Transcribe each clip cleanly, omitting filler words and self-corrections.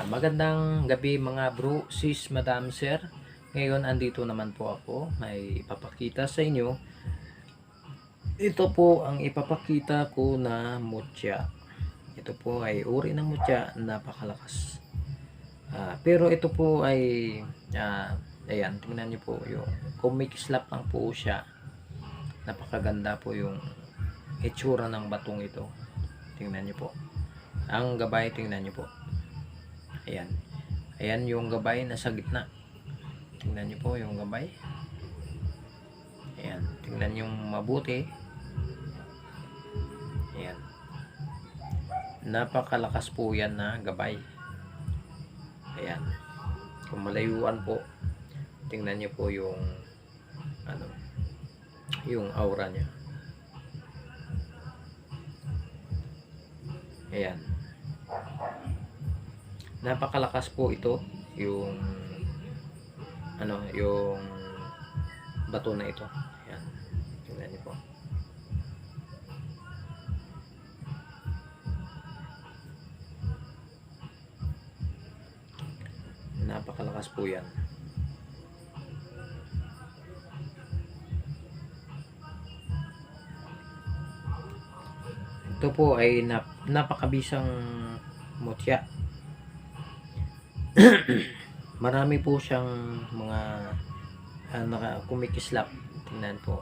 Magandang gabi mga bro, sis, madam, sir. Ngayon andito naman po ako, may ipapakita sa inyo. Ito po ang ipapakita ko na mutya. Ito po ay uri ng mutya, napakalakas. Pero ito po ay ayan, tingnan niyo po yung kumikislap lang po siya. Napakaganda po yung itsura ng batong ito. Tingnan niyo po. Ang gabay, tingnan niyo po. Ayan. Ayan yung gabay nasa gitna. Tingnan nyo po yung gabay. Ayan. Tingnan nyo mabuti. Ayan. Napakalakas po yan na gabay. Ayan. Kung malayuan po, tingnan nyo po yung yung aura nya. Ayan. Napakalakas po ito yung yung bato na ito. Ayan. Tingnan niyo po. Napakalakas po yan. Ito po ay napakabisang mutya. Marami po siyang mga kumikislap. Tingnan po,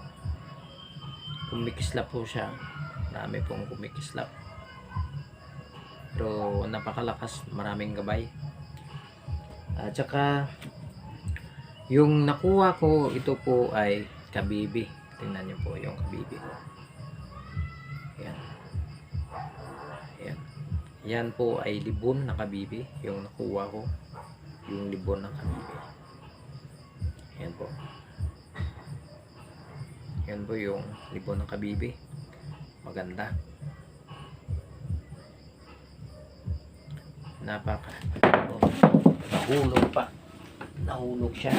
kumikislap po siya. Marami pong kumikislap, pero napakalakas, maraming gabay. At saka yung nakuha ko, ito po ay kabibi. Tingnan niyo po yung kabibi ko. Ayan. Ayan. Yan po ay libon na kabibi yung nakuha ko, yung libon ng kabibi. Ayan po. Yan po yung libon ng kabibi. Maganda. Nahulog pa. Nahulog siya.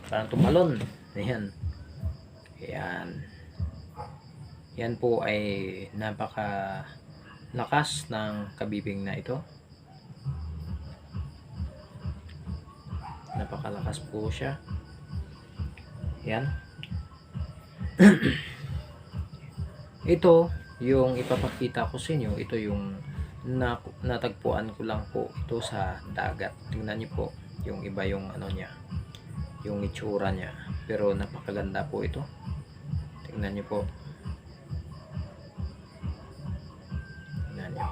Parang tumalon. Ayan. Ayan. Yan po ay napaka lakas ng kabibing na ito. Napakalakas po siya. Yan. Ito yung ipapakita ko sa inyo. Ito yung natagpuan ko lang po ito sa dagat. Tingnan niyo po yung iba yung niya, yung itsura niya, pero napakaganda po ito. Tingnan niyo po. Tingnan niyo.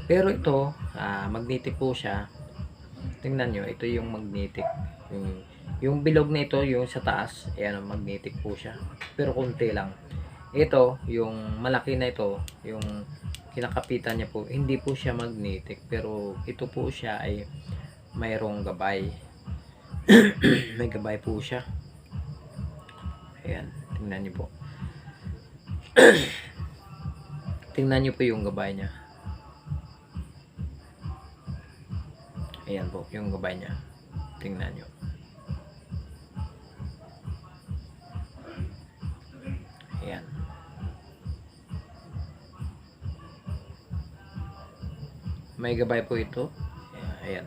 Pero ito magnetic po siya. Tingnan nyo, ito yung magnetic. Yung bilog na ito, yung sa taas, ayan, magnetic po siya. Pero konti lang. Ito, yung malaki na ito, yung kinakapitan niya po, hindi po siya magnetic. Pero ito po siya ay mayroong gabay. May gabay po siya. Ayan, tingnan nyo po. Tingnan nyo po yung gabay niya. Ayan po, yung gabay niya. Tingnan nyo. Ayan. May gabay po ito. Ayan.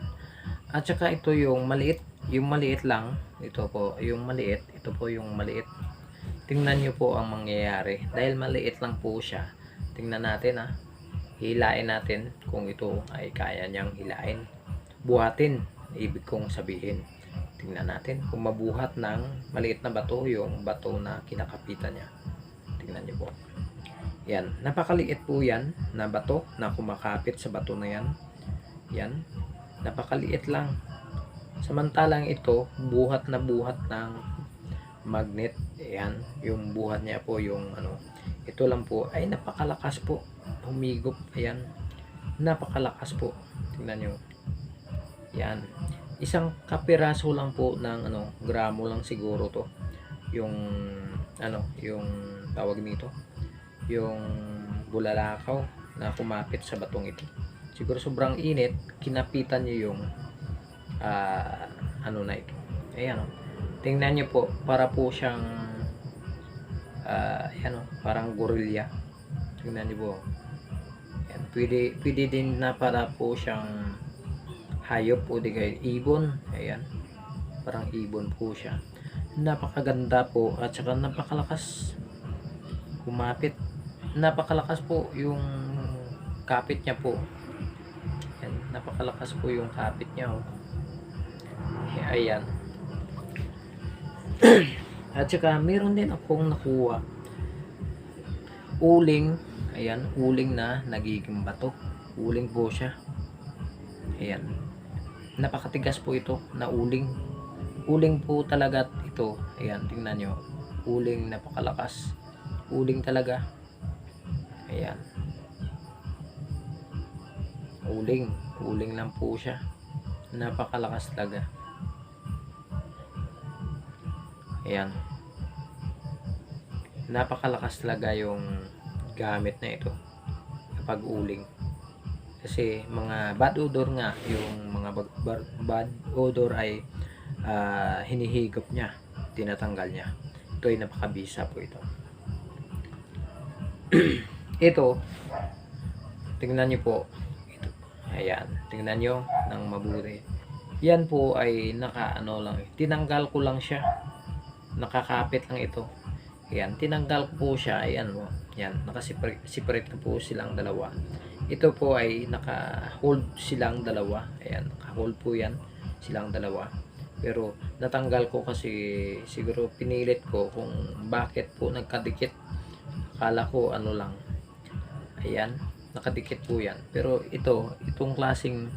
At saka ito yung maliit. Yung maliit lang. Ito po, yung maliit. Ito po yung maliit. Tingnan nyo po ang mangyayari. Dahil maliit lang po siya. Tingnan natin hilain natin kung ito ay kaya niyang hilain. Buhatin, ibig kong sabihin. Tingnan natin kung mabuhat ng maliit na bato yung bato na kinakapitan niya. Tingnan niyo po. Yan, napakaliit po yan na bato na kumakapit sa bato na yan. Yan, napakaliit lang. Samantalang ito, buhat na buhat ng magnet. Yan, yung buhat niya po, yung ito lang po ay napakalakas po. Humigop, ayan. Napakalakas po. Tingnan niyo. Yan, isang kapiraso lang po ng gramo lang siguro to yung yung tawag nito, yung bulalakaw na kumapit sa batong ito. Siguro sobrang init, kinapitan niyo yung na ito. Ayan tingnan niyo po, para po siyang parang gorilla. Tingnan niyo po. Ayan, pwede din na para po siyang hayop o di kaya ibon. Ayan, parang ibon po siya. Napakaganda po at saka napakalakas kumapit. Napakalakas po yung kapit niya po. Ayan, napakalakas po yung kapit niya. Oh. Ayan. At saka meron din akong nakuha uling. Ayan, uling na nagiging bato. Uling po siya. Ayan, napakatigas po ito na uling. Uling po talaga ito. Ayan, tingnan nyo, uling, napakalakas. Uling talaga. Ayan, uling lang po siya, napakalakas talaga. Ayan, napakalakas talaga yung gamit na ito kapag uling. Kasi mga bad odor nga, yung mga bad odor ay hinihigop niya, tinatanggal niya. Ito ay napakabisa po ito. Ito, tingnan niyo po ito. Ayan, tingnan niyo ng mabuti. Yan po ay nakaano lang, tinanggal ko lang siya, nakakapit lang ito. Ayan, tinanggal ko po siya. Ayan mo, yan, separate na po silang dalawa. Ito po ay naka-hold silang dalawa. Ayan, naka-hold po yan silang dalawa. Pero natanggal ko kasi siguro pinilit ko kung bakit po nagkadikit. Akala ko ano lang. Ayan, nakadikit po yan. Pero itong klaseng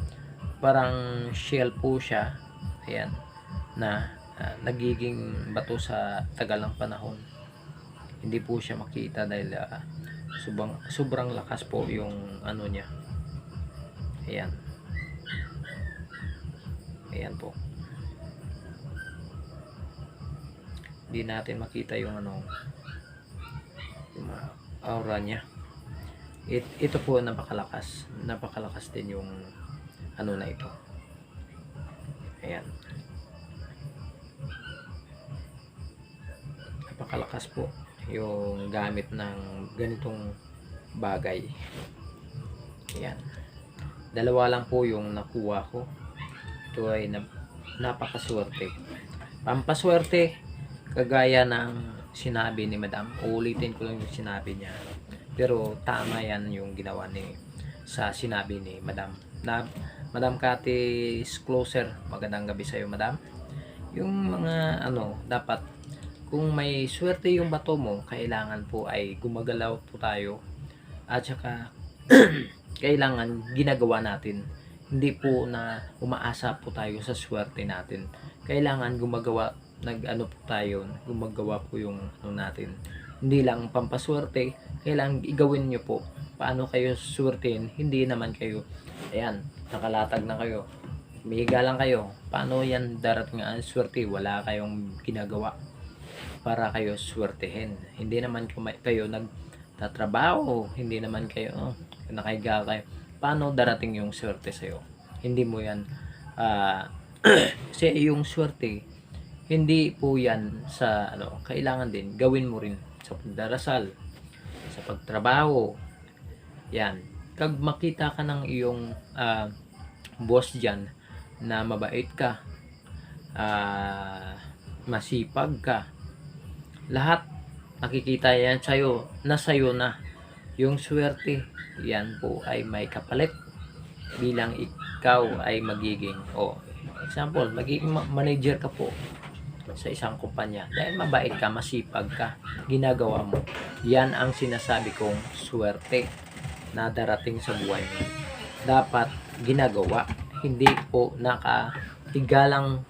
parang shell po siya. Ayan, na nagiging bato sa tagal ng panahon. Hindi po siya makita dahil sobrang lakas po yung ano niya. Ayan. Ayan po. Hindi natin makita yung ano, yung aura niya. Ito po napakalakas. Napakalakas din yung ano na ito. Ayan. Napakalakas po yung gamit ng ganitong bagay. Ayan, dalawa lang po yung nakuha ko. Ito ay napakaswerte, pampaswerte, kagaya ng sinabi ni Madam. Uulitin ko lang yung sinabi niya, pero tama yan yung ginawa sa sinabi ni Madam. Madam Cathy Closer, magandang gabi sa iyo, Madam. Yung mga ano, dapat kung may swerte yung bato mo, kailangan po ay gumagalaw po tayo. At saka kailangan ginagawa natin. Hindi po na umaasa po tayo sa swerte natin. Kailangan gumagawa, nag-ano po tayo, gumagawa po yung ano natin. Hindi lang pampaswerte, kailangan igawin nyo po. Paano kayo swertein? Hindi naman kayo, ayan, nakalatag na kayo, mihiga lang kayo. Paano yan darating ang swerte? Wala kayong ginagawa para kayo swertehin. Hindi naman kayo nagtatrabaho, hindi naman kayo nakahiga kayo. Paano darating yung swerte sa'yo? Hindi mo yan kasi yung swerte, hindi po yan sa ano, kailangan din gawin mo rin sa pagdarasal, sa pagtrabaho. Yan, kag makita ka ng iyong boss dyan na mabait ka, masipag ka, lahat nakikita yan sa'yo, na sa'yo na yung swerte. Yan po ay may kapalit bilang ikaw ay magiging, example, magiging manager ka po sa isang kumpanya dahil mabait ka, masipag ka, ginagawa mo. Yan ang sinasabi kong swerte na darating sa buhay mo. Dapat ginagawa, hindi po nakahiga lang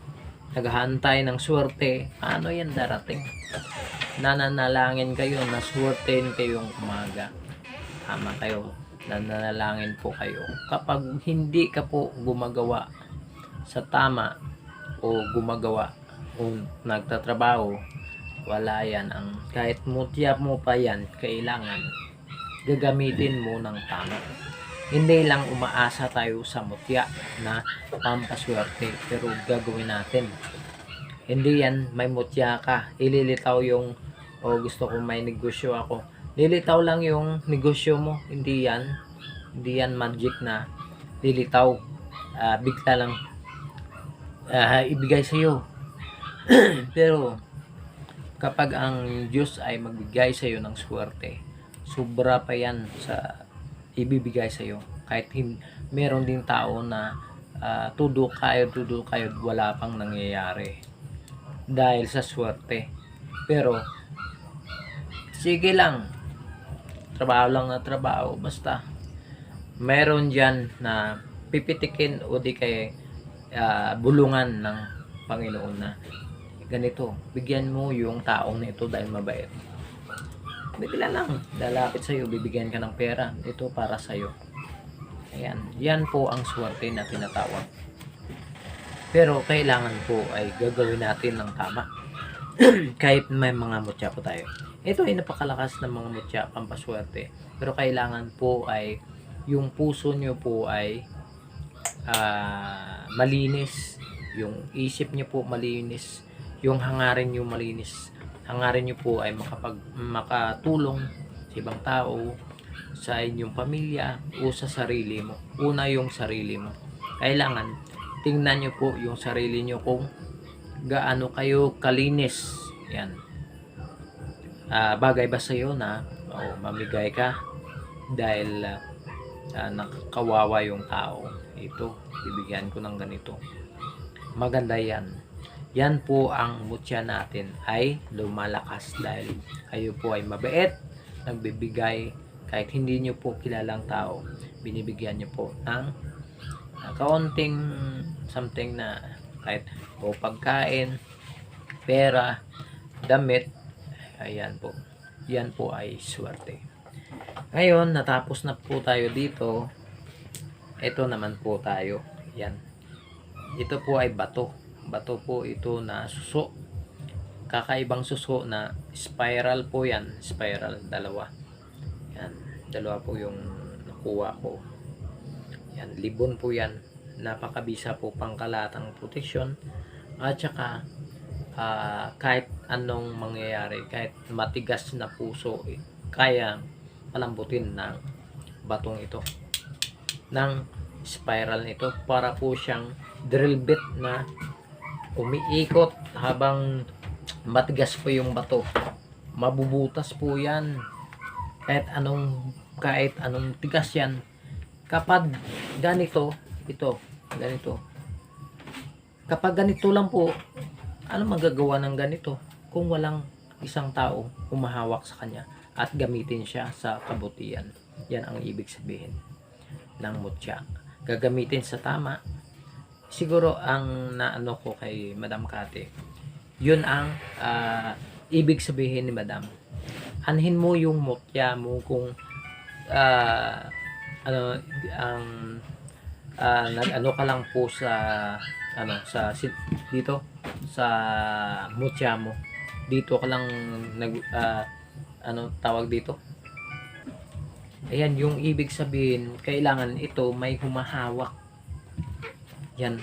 naghahantay ng swerte. Ano yan darating? Nananalangin kayo na swertein kayong umaga. Tama kayo, nananalangin po kayo. Kapag hindi ka po gumagawa sa tama o gumagawa o nagtatrabaho, wala yan. Ang kahit mutya mo pa yan, kailangan gagamitin mo ng tama. Hindi lang umaasa tayo sa mutya na pampaswerte, pero gagawin natin. Hindi yan may mutya ka, ililitaw yung gusto ko may negosyo ako, lilitaw lang yung negosyo mo. Hindi yan magic na lilitaw. bigla lang ibigay sa iyo. Pero kapag ang Diyos ay magbigay sa iyo ng swerte, sobra pa yan sa ibibigay sa iyo. Kahit meron ding tao na tudo kayo wala pang nangyayari dahil sa swerte. Pero sige lang, trabaho lang na trabaho, basta meron dyan na pipitikin o di kay bulungan ng Panginoon na ganito, bigyan mo yung taong nito dahil mabait. Bigla lang lalapit sa iyo, bibigyan ka ng pera, ito para sa iyo. Ayan, yan po ang swerte na tinatawag. Pero kailangan po ay gagawin natin ng tama. Kahit may mga mutya po tayo. Ito ay napakalakas ng mga mutya, pampaswerte. Pero kailangan po ay yung puso nyo po ay malinis. Yung isip nyo po malinis. Yung hangarin nyo malinis. Hangarin nyo po ay makatulong sa ibang tao, sa inyong pamilya o sa sarili mo. Una yung sarili mo. Kailangan tingnan nyo po yung sarili nyo kung gaano kayo kalinis. Yan. Bagay ba sa iyo na mamigay ka dahil nakakawawa yung tao? Ito, bibigyan ko ng ganito. Maganda yan. Yan po ang mutya natin ay lumalakas dahil kayo po ay mabait, nagbibigay kahit hindi nyo po kilalang tao, binibigyan nyo po ng kaunting something na kahit o pagkain, pera, damit. Ayan po, yan po ay swerte. Ngayon natapos na po tayo dito. Ito naman po tayo, yan, ito po ay bato po ito na suso, kakaibang suso na spiral po yan, spiral, dalawa yan, dalawa po yung nakuha ko. Yan, libon po yan, napakabisa po, pangkalatang proteksyon. At saka kahit anong mangyayari, kahit matigas na puso, kaya palambutin ng batong ito, ng spiral nito. Para po siyang drill bit na umiikot habang matigas po yung bato, mabubutas po yan kahit anong tigas yan. Kapag ganito, ganito, kapag ganito lang po, ano magagawa ng ganito kung walang isang tao humahawak sa kanya at gamitin siya sa kabutihan? Yan ang ibig sabihin ng mutya. Gagamitin sa tama. Siguro ang naano ko kay Madam Kate, yun ang ibig sabihin ni Madam. Anhin mo yung mutya mo kung ang nag-ano ka lang po sa dito sa mutya mo, dito ka lang tawag dito. Ayan yung ibig sabihin, kailangan ito may humahawak. Yan,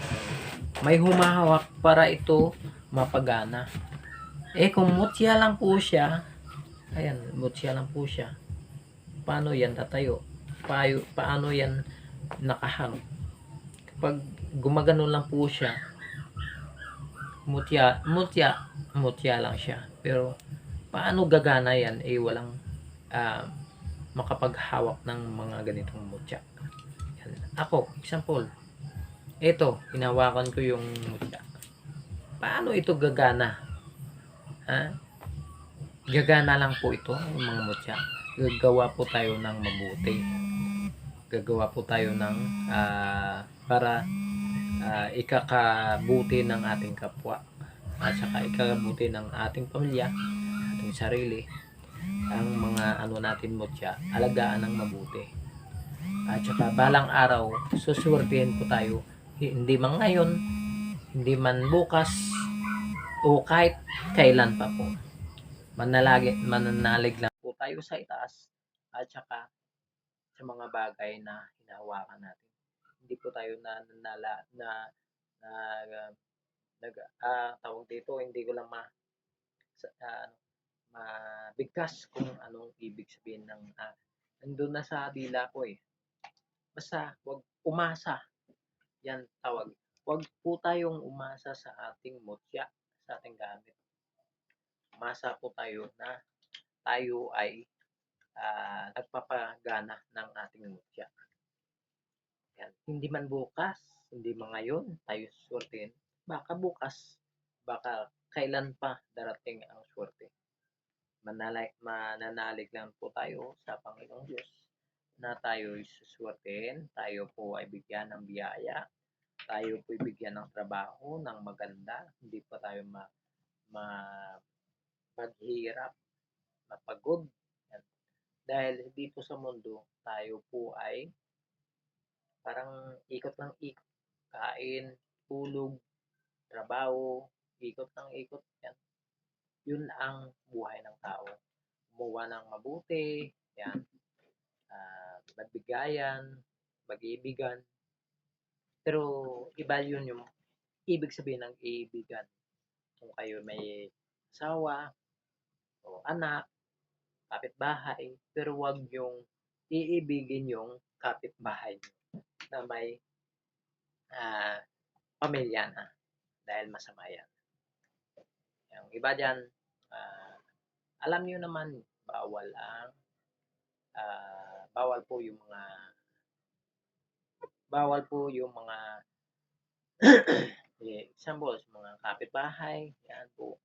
may humahawak para ito mapagana. Kung mutya lang po siya, ayan, mutya lang po siya, paano yan tatayo? Paano yan nakahang? Kapag gumagano lang po siya, mutya lang siya. Pero paano gagana yan? Walang makapaghawak ng mga ganitong mutya. Yan. Ako, example, ito, hinawakan ko yung mutya. Paano ito gagana? Gagana lang po ito, yung mga mutya. Gagawa po tayo ng mabuti. Gagawa po tayo ng para ikakabuti ng ating kapwa at saka ikakabuti ng ating pamilya, ating sarili. Ang mga natin mutya, alagaan ng mabuti. At saka balang araw, suswertihin po tayo. Hindi man ngayon, hindi man bukas, o kahit kailan pa po. Mananalig lang po tayo sa itaas at saka sa mga bagay na hinahawakan natin. Hindi po tayo tawag dito, hindi ko lang mabigkas kung anong ibig sabihin ng nandun na sa dila ko. Basta wag umasa Yan tawag. Huwag po tayong umasa sa ating mutya, sa ating gamit. Umasa po tayo na tayo ay nagpapagana ng ating mutya. Yan. Hindi man bukas, hindi man ngayon tayo swertein, baka bukas, baka kailan pa darating ang swerte. Mananalig lang po tayo sa Panginoong Diyos na tayo'y suswertein, tayo po ay bigyan ng biyaya, tayo po ay bigyan ng trabaho ng maganda, hindi pa tayo ma maghirap, mapagod. Yan. Dahil dito sa mundo, tayo po ay parang ikot ng ikot, kain, tulog, trabaho, ikot ng ikot. Yan. Yun ang buhay ng tao. Gumawa ng mabuti, yan, magbigayan, mag-ibigan. Pero iba yun yung ibig sabihin ng ibigan. Kung kayo may asawa o anak, kapitbahay, pero wag yung iibigin yung kapitbahay nyo na may pamilya na dahil masama yan. Yung iba dyan, alam nyo naman, bawal ang bawal po yung mga example, mga kapitbahay, yan po,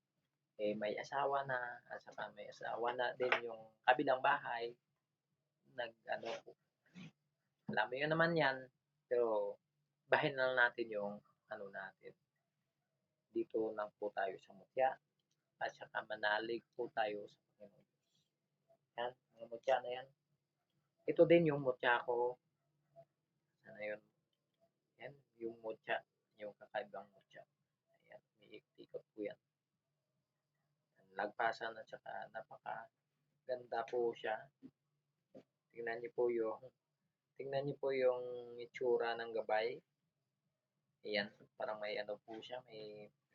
may asawa na, at saka may asawa na din yung kabilang bahay, nag-ano po. Alam mo yun naman yan, pero bahin na lang natin yung ano natin. Dito lang po tayo sa mutya, at saka manalig po tayo sa Panginoon. Yan, mga mutya na yan. Ito din yung mutya ko. Ano yun? Yan, yung mutya, yung kakaibang mutya. Ayan, may ikot po yan. Lagpasan at saka napaka-ganda po siya. Tingnan niyo po yung itsura ng gabay. Ayan, parang may ano po siya,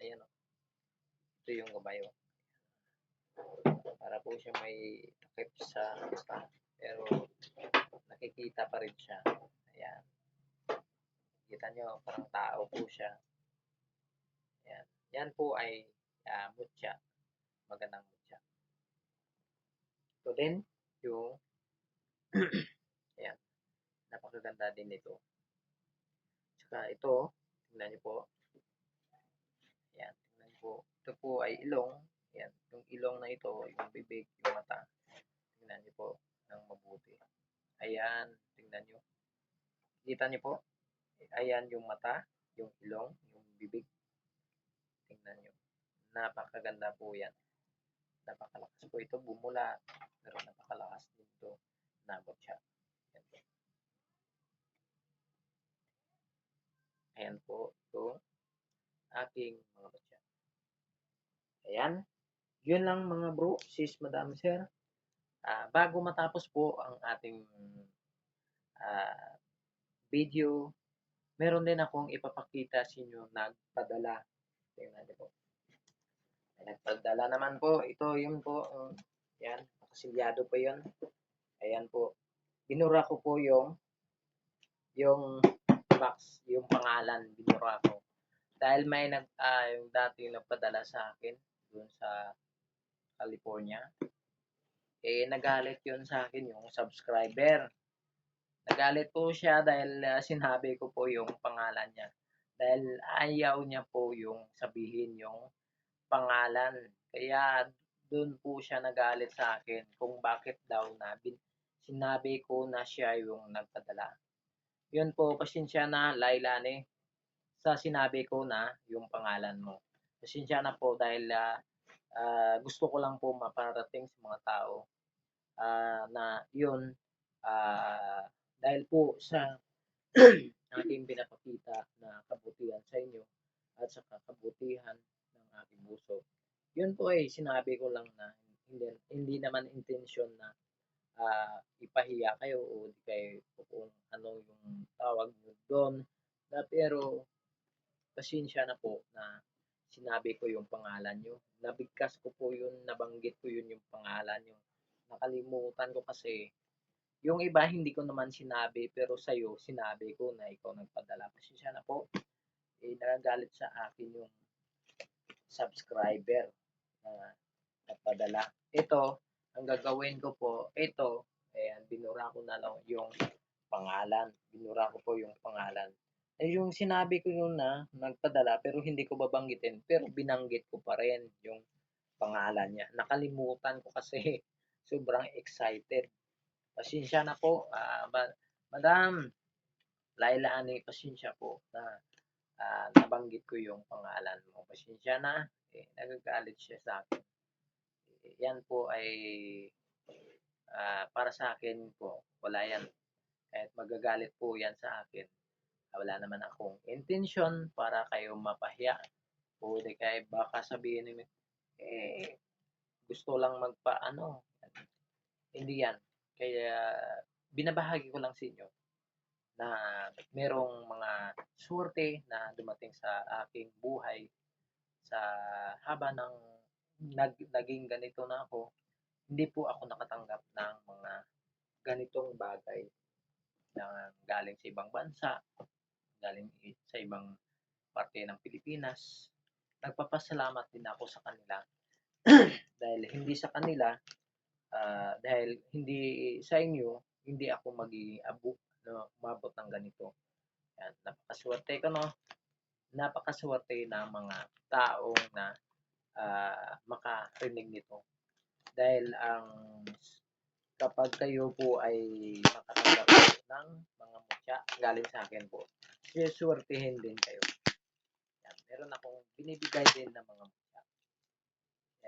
ayan, ito yung gabay. Para po siya may takip sa mata, pero nakikita pa rin siya. Ayan. Kita nyo, parang tao po siya. Ayan. Yan po ay mutya. Magandang mutya. Ito din, yung ayan, napakaganda din ito. Saka ito, tingnan nyo po. Ayan, tingnan nyo po. Ito po ay ilong. Ayan, yung ilong na ito, yung bibig, yung mata. Tingnan nyo po ng mabuti. Ayan, tingnan nyo. Kita nyo po. Ayan yung mata, yung ilong, yung bibig. Tingnan nyo. Napakaganda po yan. Napakalakas po ito bumula, pero napakalakas din ito nabot siya. Ayan po. Ayan po ito aking mga batya. Ayan. Yun lang mga bro, sis, madam, sir. Bago matapos po ang ating video, meron din akong ipapakita sa inyo nagpadala. Tingnan niyo po. Nagpadala naman po. Ito yun po. Yan. Nakasilyado po yun. Ayan po. Binura ko po yung box, yung pangalan. Binura ko. Dahil may yung dati nagpadala sa akin doon sa California. Nagalit yun sa akin yung subscriber. Nagalit po siya dahil sinabi ko po yung pangalan niya. Dahil ayaw niya po yung sabihin yung pangalan. Kaya doon po siya nagalit sa akin kung bakit daw na sinabi ko na siya yung nagpadala. Yun po, pasensya na Lailani sa sinabi ko na yung pangalan mo. Pasensya na po dahil gusto ko lang po maparating sa mga tao na yun dahil po sa aking pinapakita na kabutihan sa inyo at sa kabutihan ng aking puso. Yun po ay sinabi ko lang na hindi naman intensyon na ipahiya kayo o di kayo kung ano yung tawag nyo doon. Pero pasensya na po na sinabi ko yung pangalan nyo. Nabigkas ko po yun, nabanggit ko yun yung pangalan nyo. Nakalimutan ko kasi Yung iba hindi ko naman sinabi, pero sa'yo sinabi ko na ikaw nagpadala. Pasensya na po, nagagalit sa akin yung subscriber na nagpadala. Ito, ang gagawin ko po, ito, ayan, binura ko na lang yung pangalan. Binura ko po yung pangalan. Yung sinabi ko yun na nagpadala pero hindi ko babanggitin, pero binanggit ko pa rin yung pangalan niya. Nakalimutan ko kasi sobrang excited. Pasensya na po, Madam Laila Ani, pasensya po na nabanggit ko yung pangalan mo. Pasensya na, nagagalit siya sa akin. Yan po ay para sa akin po, wala yan. Kahit magagalit po yan sa akin, wala naman akong intention para kayo mapahiya. O di kaya baka sabihin ni gusto lang magpaano. Hindi yan. Kaya binabahagi ko lang sa inyo na merong mga suwerte na dumating sa aking buhay sa haba ng naging ganito na ako. Hindi po ako nakatanggap ng mga ganitong bagay na galing sa ibang bansa, galing sa ibang parte ng Pilipinas. Nagpapasalamat din ako sa kanila dahil hindi sa kanila, dahil hindi sa inyo, hindi ako magiging umabot ng ganito. Yan, napakaswerte ko, no? Napakaswerte ng mga taong na makarinig nito. Dahil kapag kayo po ay makatanggap ng mga mutya galing sa akin po, siswertihin din kayo. Yan, meron akong binibigay din ng mga mutya.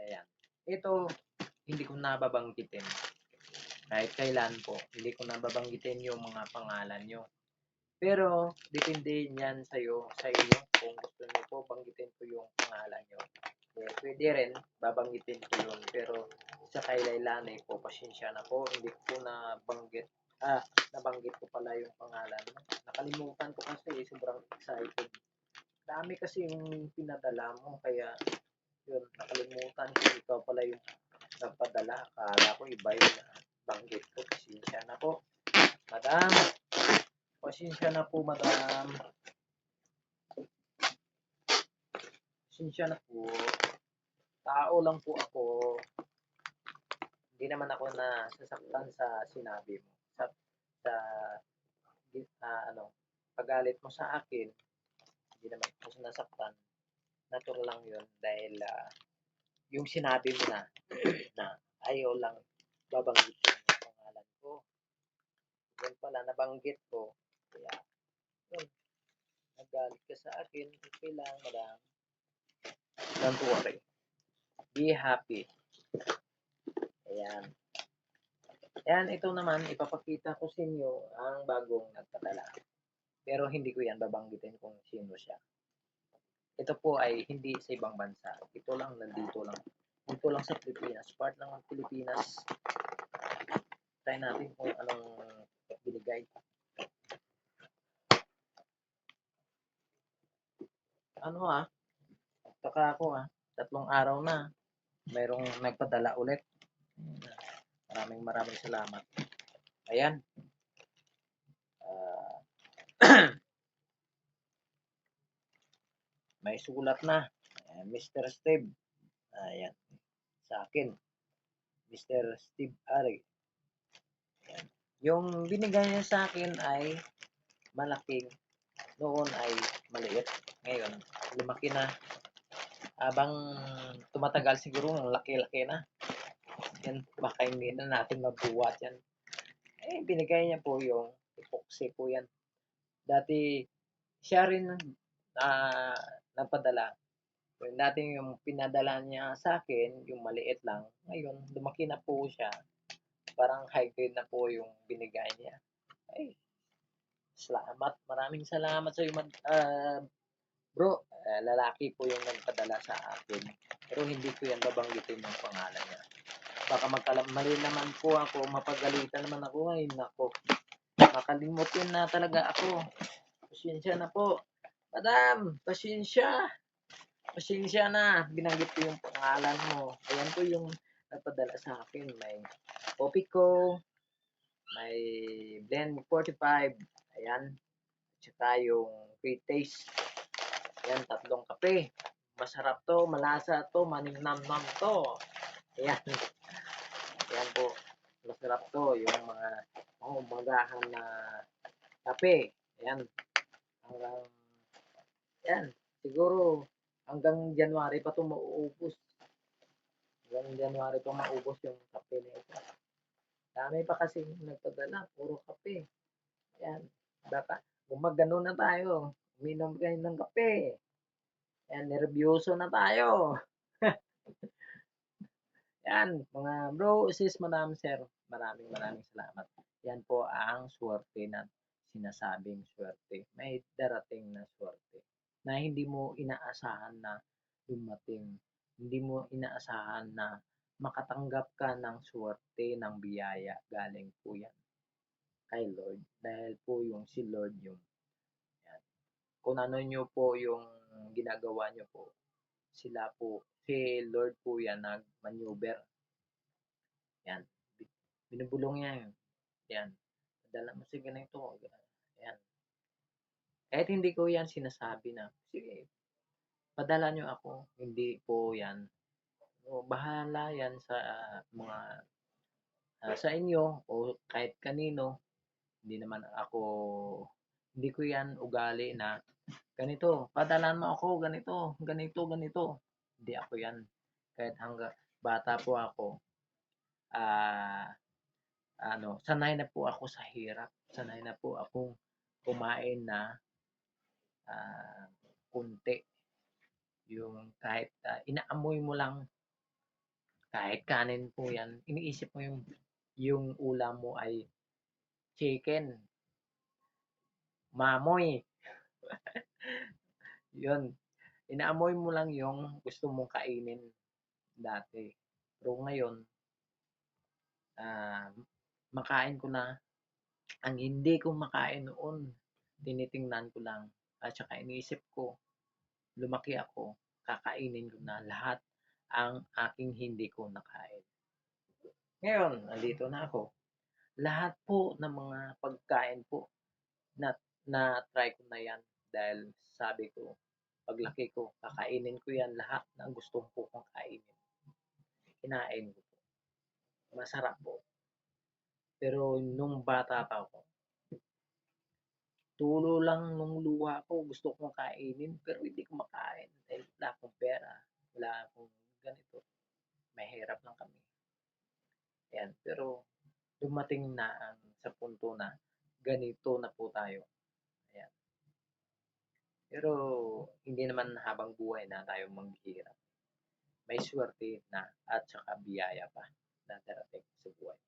Ayan. Ito, hindi ko nababanggitin. Kahit kailan po, hindi ko nababanggitin yung mga pangalan nyo. Pero, depende yan sa inyo kung gusto nyo po banggitin ko yung pangalan nyo. Pwede rin, babanggitin ko yun. Pero, sa kay Lailani po, pasensya na po, hindi ko nabanggit. Nabanggit ko pala yung pangalan. Nakalimutan ko kasi, sobrang excited. Dami kasi yung pinadala mo, kaya, yun, nakalimutan ko. Ikaw pala yung nagpadala. Akala ko iba yung banggit ko. Pasensya na po. Madam, pasensya na po, madam. Pasensya na po. Tao lang po ako. Hindi naman ako nasasaktan sa sinabi mo. Sa pagalit mo sa akin, hindi naman ako nasaktan. Natural lang yun dahil yung sinabi mo na na ayaw lang babanggit yung pangalan ko. Yun pala, nabanggit ko. Kaya, yun, nagalit ka sa akin. Okay lang, madam. Don't worry. Be happy. Ayan. Ayan, ito naman, ipapakita ko sa inyo ang bagong nagpadala. Pero hindi ko yan babanggitin kung sino siya. Ito po ay hindi sa ibang bansa. Ito lang, nandito lang. Dito lang sa Pilipinas. Part lang ng Pilipinas. Try natin kung anong binigay. Ano taka ako 3 araw na. Mayroong nagpadala ulit. Maraming salamat. Ayan. May sulat na. Mr. Steve. Ayan. Sa akin. Mr. Steve Ari. Ayan. Yung binigay niya sa akin ay malaking. Noon ay maliit. Ngayon, lumaki na. Habang tumatagal siguro, laki-laki na. Yan, baka hindi na natin mabuhat yan. Binigay niya po yung epoxy po yan. Dati, siya rin nagpadala. Dati yung pinadala niya sa akin, yung maliit lang. Ngayon, lumaki na po siya. Parang high grade na po yung binigay niya. Salamat. Maraming salamat sa iyo, bro. Lalaki po yung nagpadala sa akin. Pero hindi ko yan babanggitin yung pangalan niya. Baka mali naman po ako, mapagalitan naman ako. Ay, nako. Makalimutin na talaga ako. Pasensya na po. Madam, pasensya. Pasensya na. Binanggit ko yung pangalan mo. Ayan po yung nagpadala sa akin. May Popico, may blend 45, ayan, tsaka yung free taste, ayan, 3 kape. Masarap to, malasa to, maninamnam to. Ayan, ayan po, masarap to, yung mga umagahan na kape. Ayan, hanggang, ayan, siguro hanggang January pa to mauubos. Hanggang January pa maubos yung kape na ito. Dami pa kasi nagpadala, puro kape. Ayan, baka gumagano na tayo. Uminom kayo ng kape. Ayan, nervyoso na tayo. Yan, mga bro, sis, madam, sir, maraming salamat. Yan po ang swerte na sinasabing swerte. May darating na swerte na hindi mo inaasahan na dumating. Hindi mo inaasahan na makatanggap ka ng swerte, ng biyaya. Galing po yan kay Lord. Dahil po yung si Lord yung yan. Kung ano nyo po yung ginagawa nyo po, sila po, si Lord po yan nag-maneuver. Yan. Binubulong niya yun. Yan. Padala mo si ganito. Yan. Kahit hindi ko yan sinasabi na, sige, padala nyo ako. Hindi po yan. O, bahala yan sa mga sa inyo o kahit kanino. Hindi naman ako, hindi ko yan ugali na ganito, padalan mo ako, ganito. Hindi ako yan. Kahit hanggang bata po ako, ah, sanay na po ako sa hirap. Sanay na po akong kumain na ah, kunti. Yung kahit inaamoy mo lang, kahit kanin po yan, iniisip mo yung ulam mo ay chicken, mamoy. Yun, inaamoy mo lang yung gusto mong kainin dati. Pero ngayon, ah, makain ko na ang hindi ko makain noon. Tinitingnan ko lang at saka iniisip ko, lumaki ako, kakainin ko na lahat ang aking hindi ko nakain. Ngayon, nandito na ako. Lahat po ng mga pagkain po na na-try ko na yan dahil sabi ko, paglaki ko, kakainin ko yan lahat na gusto ko kong kainin. Kinain ko po. Masarap po. Pero nung bata pa ako, tulo lang nung luha ko, gusto kong kainin, pero hindi ko makain dahil wala akong pera, wala akong ganito. Mahirap lang kami. Yan. Pero dumating na sa punto na ganito na po tayo. Ayan. Pero hindi naman habang buhay na tayo manghihirap. May swerte na at saka biyaya pa na darating sa buhay.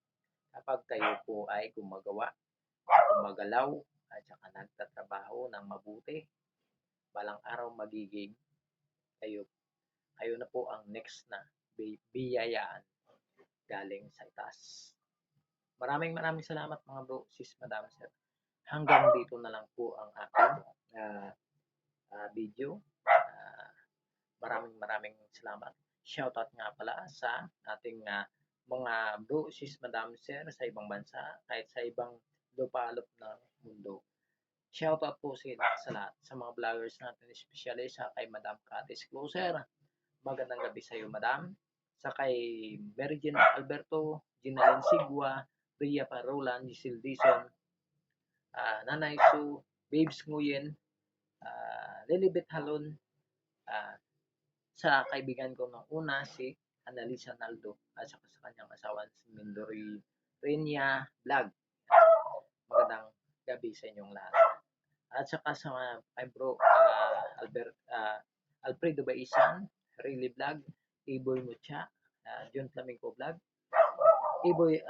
Kapag kayo po ay gumagawa, gumagalaw, at saka nagtatrabaho ng mabuti, balang araw magiging kayo, kayo na po ang next na biyayaan galing sa itaas. Maraming salamat mga bro, sis, madam, sir. Hanggang dito na lang po ang aking video. Maraming salamat. Shoutout nga pala sa ating mga bro, sis, madam, sir sa ibang bansa, kahit sa ibang lupalop ng mundo. Shoutout po sa lahat, sa mga vloggers natin, especially sa kay Madam Katis Closer. Magandang gabi sa iyo, Madam. Sa kay Mary Jane Alberto, Ginalyn Sigua, Ria Parolan, Giselle Dizon, Nanay Su, Babes Nguyen, Lilibet Halon, sa kaibigan ko ng una, si Annalisa Naldo, at saka sa kanyang asawa, si Mindori Renia Vlog. Magandang gabi sa inyong lahat. At saka sa mga kay bro Alfredo Baisan, Really Vlog, Iboy Mucha, John Flamenco Vlog, Iboy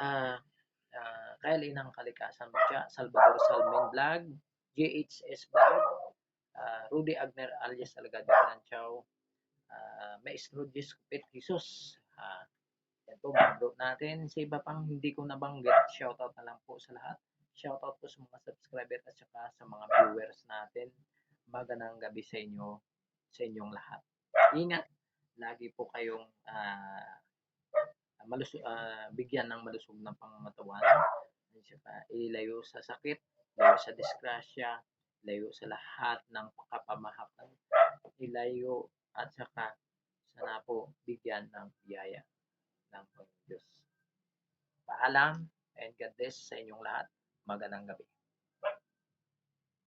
Kyle Inang Kalikasan Mucha, Salvador Salmen Vlog, JHS Vlog, Rudy Agner alias Alagad Planchao, Maestro Jescopet Jesus, yan po mga bro natin. Sa iba pang hindi ko nabanggit, shoutout na lang po sa lahat. Shoutout po sa mga subscriber at saka sa mga viewers natin. Magandang gabi sa inyo, sa inyong lahat. Ingat, lagi po kayong bigyan ng malusog ng pangangatawan at saka ilayo sa sakit, ilayo sa disgrasya, ilayo sa lahat ng kapamahakan, ilayo at saka sana po bigyan ng biyaya ng Panginoon Diyos. Paalam and God bless sa inyong lahat. Magandang gabi.